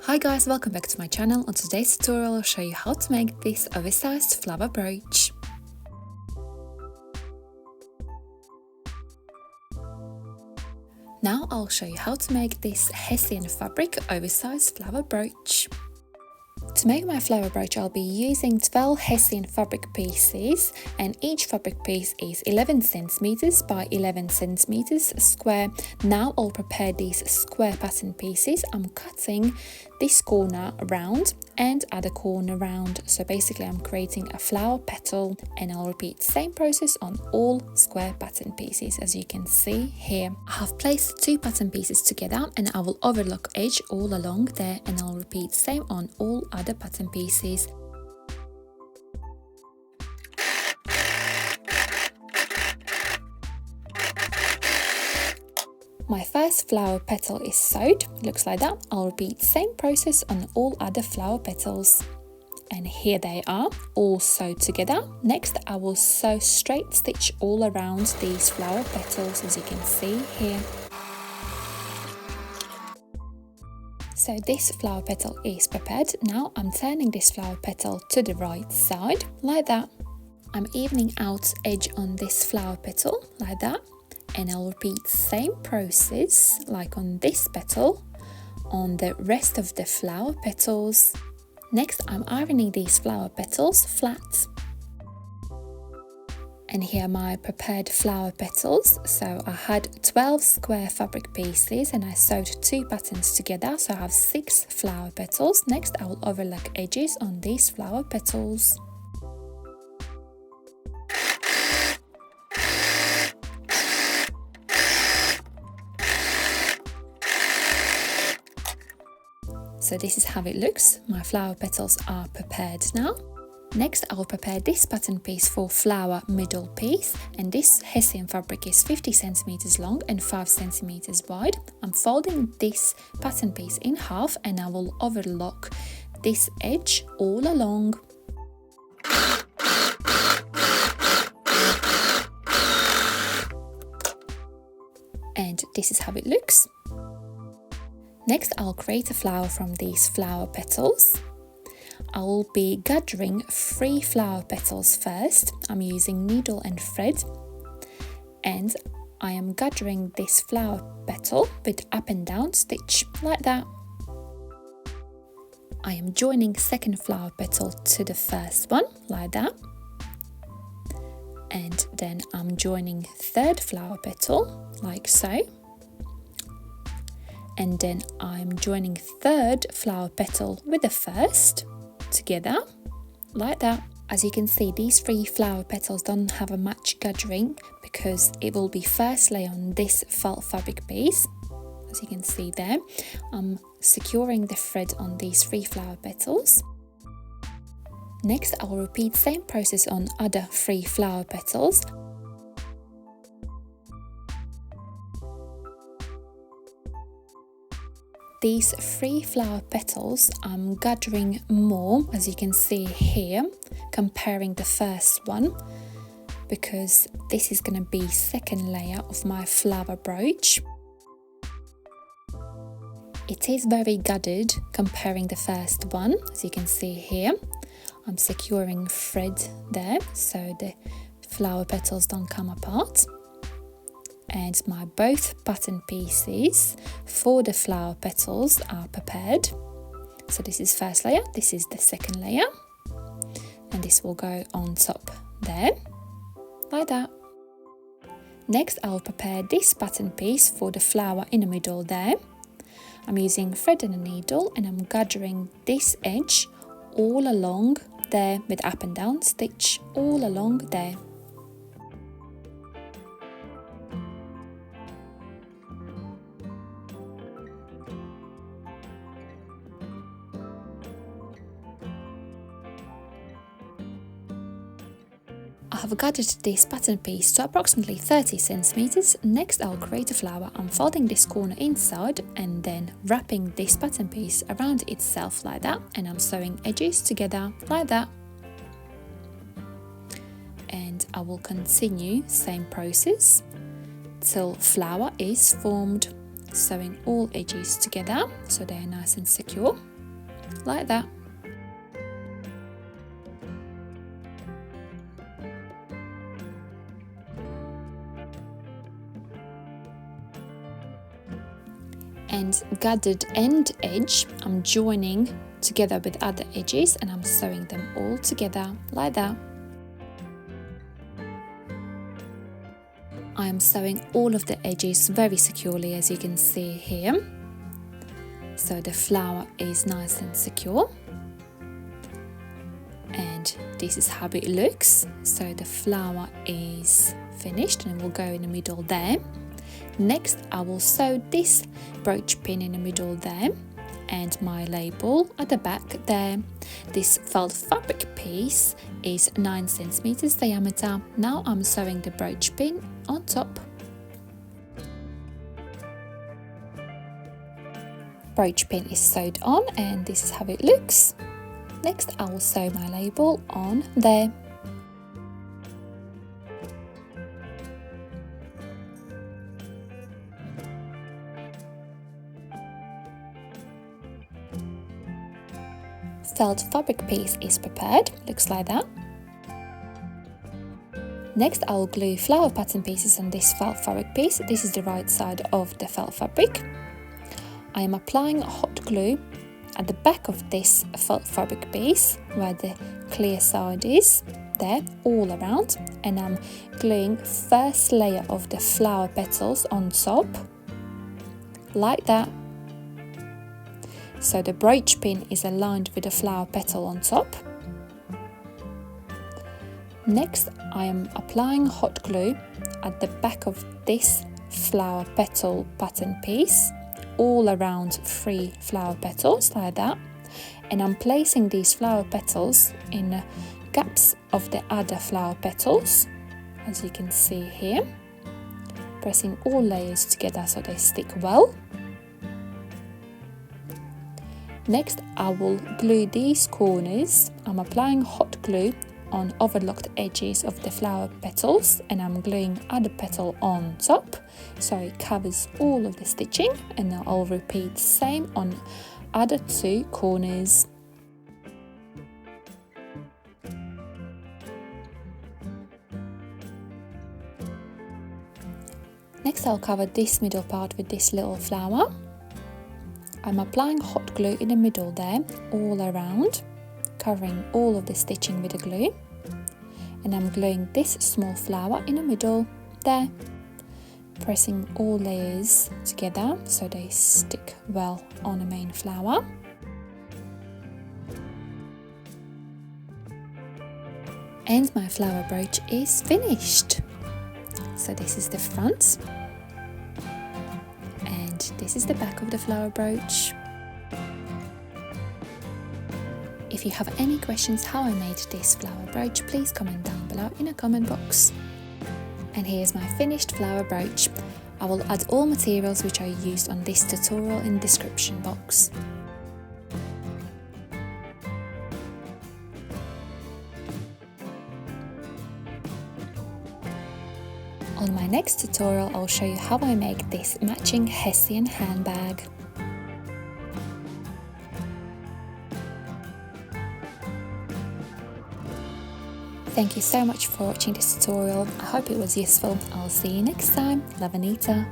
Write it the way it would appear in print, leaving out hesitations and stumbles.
Hi guys, welcome back to my channel. On today's tutorial I'll show you how to make this oversized flower brooch. Now I'll show you how to make this Hessian fabric oversized flower brooch. To make my flower brooch I'll be using 12 Hessian fabric pieces, and each fabric piece is 11 centimeters by 11 centimeters square. Now I'll prepare these square pattern pieces. I'm cutting this corner round and other corner round, so basically I'm creating a flower petal, and I'll repeat the same process on all square pattern pieces. As you can see here, I have placed two pattern pieces together and I will overlock edge all along there, and I'll repeat the same on all other pattern pieces. My first flower petal is sewed, looks like that. I'll repeat the same process on all other flower petals. And here they are, all sewed together. Next I will sew straight stitch all around these flower petals, as you can see here. So this flower petal is prepared. Now I'm turning this flower petal to the right side, like that. I'm evening out edge on this flower petal, like that. And I'll repeat the same process like on this petal on the rest of the flower petals. Next I'm ironing these flower petals flat. And here are my prepared flower petals. So I had 12 square fabric pieces and I sewed two patterns together, so I have 6 flower petals. Next I will overlock edges on these flower petals. So this is how it looks. My flower petals are prepared now. Next I will prepare this pattern piece for flower middle piece, and this Hessian fabric is 50 centimeters long and 5 centimeters wide. I'm folding this pattern piece in half and I will overlock this edge all along. And this is how it looks. Next I'll create a flower from these flower petals. I will be gathering 3 flower petals first. I'm using needle and thread, and I am gathering this flower petal with up and down stitch, like that. I am joining second flower petal to the first one, like that. And then I'm joining third flower petal, like so. And then I'm joining third flower petal with the first together, like that. As you can see, these 3 flower petals don't have a match gathering because it will be first layer on this felt fabric piece. As you can see there, I'm securing the thread on these 3 flower petals. Next I will repeat the same process on other 3 flower petals. These 3 flower petals I'm gathering more, as you can see here, comparing the first one, because this is going to be second layer of my flower brooch. It is very gathered comparing the first one, as you can see here. I'm securing thread there so the flower petals don't come apart. And my both pattern pieces for the flower petals are prepared. So this is first layer, this is the second layer, and this will go on top there, like that. Next I will prepare this pattern piece for the flower in the middle there. I'm using thread and a needle, and I'm gathering this edge all along there with up and down stitch all along there. I have gathered this pattern piece to approximately 30 centimeters. Next I'll create a flower. I'm folding this corner inside and then wrapping this pattern piece around itself like that, and I'm sewing edges together like that. And I will continue same process till flower is formed, sewing all edges together so they are nice and secure. like that. And gathered end edge I'm joining together with other edges, and I'm sewing them all together like that. I am sewing all of the edges very securely, as you can see here, so the flower is nice and secure. And this is how it looks. So the flower is finished and it will go in the middle there. Next I will sew this brooch pin in the middle there and my label at the back there. This felt fabric piece is 9 centimeters diameter. Now I'm sewing the brooch pin on top. Brooch pin is sewed on and this is how it looks. Next I will sew my label on there. Felt fabric piece is prepared, looks like that. Next I will glue flower pattern pieces on this felt fabric piece. This is the right side of the felt fabric. I am applying hot glue at the back of this felt fabric piece where the clear side is, there all around, and I'm gluing first layer of the flower petals on top like that. So the brooch pin is aligned with the flower petal on top. Next I am applying hot glue at the back of this flower petal pattern piece all around 3 flower petals like that, and I'm placing these flower petals in the gaps of the other flower petals, as you can see here, pressing all layers together so they stick well. Next I will glue these corners. I'm applying hot glue on overlocked edges of the flower petals and I'm gluing other petal on top so it covers all of the stitching, and I'll repeat the same on other 2 corners. Next I'll cover this middle part with this little flower. I'm applying hot glue in the middle there, all around, covering all of the stitching with the glue. And I'm gluing this small flower in the middle there, pressing all layers together so they stick well on the main flower. And my flower brooch is finished. So this is the front. This is the back of the flower brooch. If you have any questions how I made this flower brooch, please comment down below in a comment box. And here's my finished flower brooch. I will add all materials which I used on this tutorial in the description box. On my next tutorial I'll show you how I make this matching Hessian handbag. Thank you so much for watching this tutorial. I hope it was useful. I'll see you next time. Love, Anita.